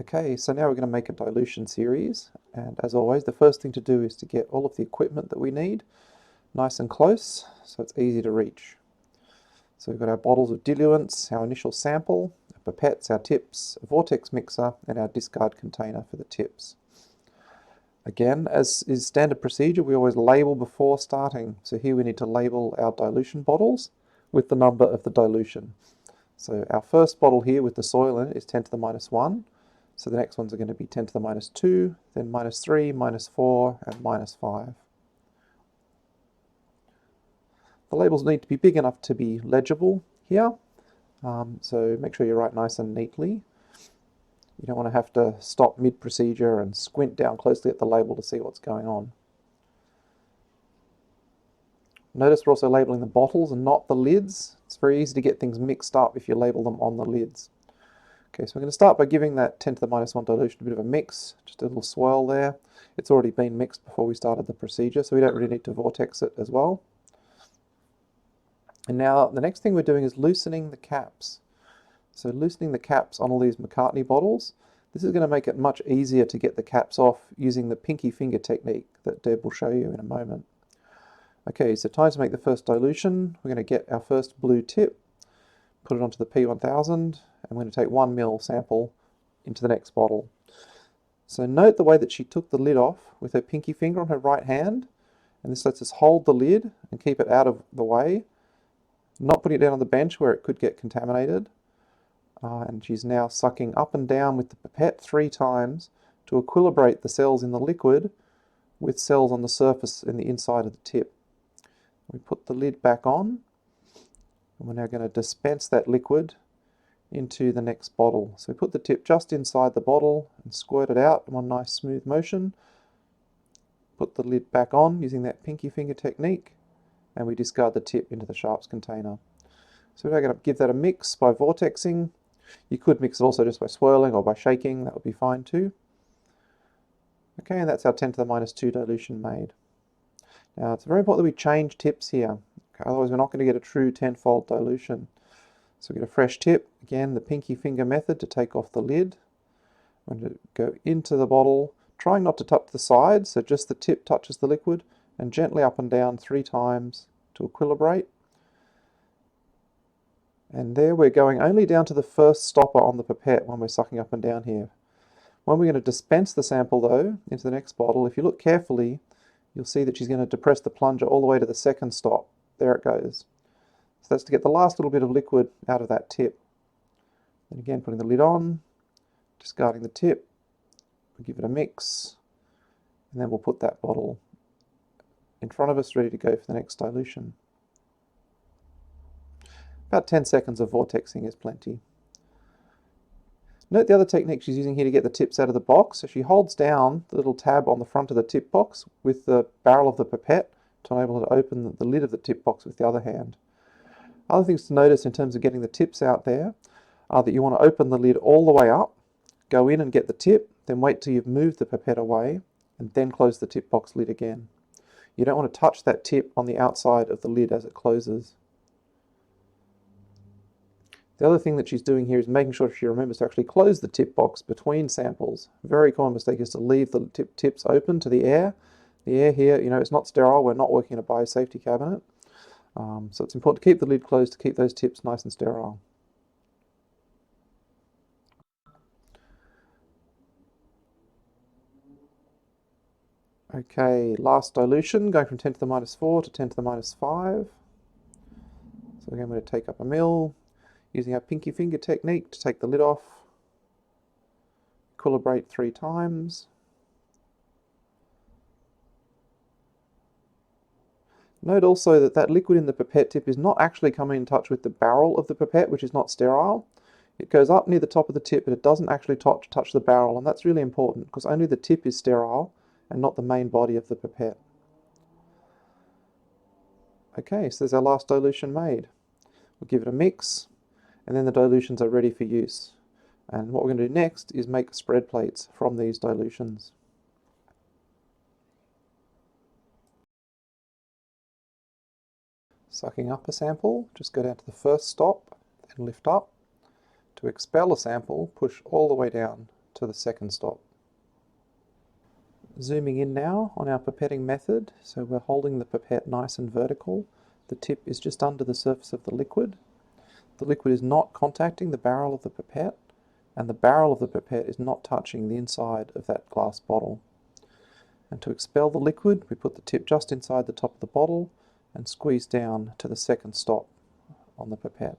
Okay, so now we're going to make a dilution series, and as always the first thing to do is to get all of the equipment that we need nice and close so it's easy to reach. So we've got our bottles of diluents, our initial sample, our pipettes, our tips, a vortex mixer, and our discard container for the tips. Again, as is standard procedure, we always label before starting. So here we need to label our dilution bottles with the number of the dilution. So our first bottle here with the soil in it is 10 to the minus 1. So the next ones are going to be 10 to the minus 2, then minus 3, minus 4, and minus 5. The labels need to be big enough to be legible here, so make sure you write nice and neatly. You don't want to have to stop mid-procedure and squint down closely at the label to see what's going on. Notice we're also labeling the bottles and not the lids. It's very easy to get things mixed up if you label them on the lids. Okay, so we're going to start by giving that 10 to the minus 1 dilution a bit of a mix, just a little swirl there. It's already been mixed before we started the procedure, so we don't really need to vortex it as well. And now the next thing we're doing is loosening the caps. So loosening the caps on all these McCartney bottles, this is going to make it much easier to get the caps off using the pinky finger technique that Deb will show you in a moment. Okay, so time to make the first dilution. We're going to get our first blue tip, put it onto the P1000, and we're going to take 1 ml sample into the next bottle. So note the way that she took the lid off with her pinky finger on her right hand, and this lets us hold the lid and keep it out of the way, not putting it down on the bench where it could get contaminated. And she's now sucking up and down with the pipette 3 times to equilibrate the cells in the liquid with cells on the surface in the inside of the tip. We put the lid back on, and we're now going to dispense that liquid into the next bottle. So we put the tip just inside the bottle and squirt it out in one nice smooth motion. Put the lid back on using that pinky finger technique, and we discard the tip into the sharps container. So we're now going to give that a mix by vortexing. You could mix it also just by swirling or by shaking, that would be fine too. Okay, and that's our 10 to the minus 2 dilution made. Now it's very important that we change tips here, okay, otherwise we're not going to get a true 10-fold dilution. So we get a fresh tip, again the pinky finger method to take off the lid. I'm going to go into the bottle, trying not to touch the sides, so just the tip touches the liquid, and gently up and down 3 times to equilibrate. And there we're going only down to the first stopper on the pipette when we're sucking up and down here. When we're going to dispense the sample though into the next bottle, if you look carefully, you'll see that she's going to depress the plunger all the way to the second stop. There it goes. So that's to get the last little bit of liquid out of that tip. And again, putting the lid on, discarding the tip, we'll give it a mix, and then we'll put that bottle in front of us ready to go for the next dilution. About 10 seconds of vortexing is plenty. Note the other technique she's using here to get the tips out of the box. So she holds down the little tab on the front of the tip box with the barrel of the pipette to enable her to open the lid of the tip box with the other hand. Other things to notice in terms of getting the tips out there are that you want to open the lid all the way up, go in and get the tip, then wait till you've moved the pipette away, and then close the tip box lid again. You don't want to touch that tip on the outside of the lid as it closes. The other thing that she's doing here is making sure she remembers to actually close the tip box between samples. A very common mistake is to leave the tips open to the air. The air here, it's not sterile. We're not working in a biosafety cabinet. So it's important to keep the lid closed to keep those tips nice and sterile. Okay, last dilution, going from 10 to the minus 4 to 10 to the minus 5. So again, I'm going to take up a ml, using our pinky finger technique to take the lid off, equilibrate 3 times. Note also that that liquid in the pipette tip is not actually coming in touch with the barrel of the pipette, which is not sterile. It goes up near the top of the tip, but it doesn't actually touch the barrel, and that's really important because only the tip is sterile and not the main body of the pipette. Okay, so there's our last dilution made. We'll give it a mix, and then the dilutions are ready for use. And what we're going to do next is make spread plates from these dilutions. Sucking up a sample, just go down to the first stop, then lift up. To expel a sample, push all the way down to to the second stop. Zooming in now on our pipetting method, so we're holding the pipette nice and vertical. The tip is just under the surface of the liquid. The liquid is not contacting the barrel of the pipette, and the barrel of the pipette is not touching the inside of that glass bottle. And to expel the liquid, we put the tip just inside the top of the bottle and squeeze down to the second stop on the pipette.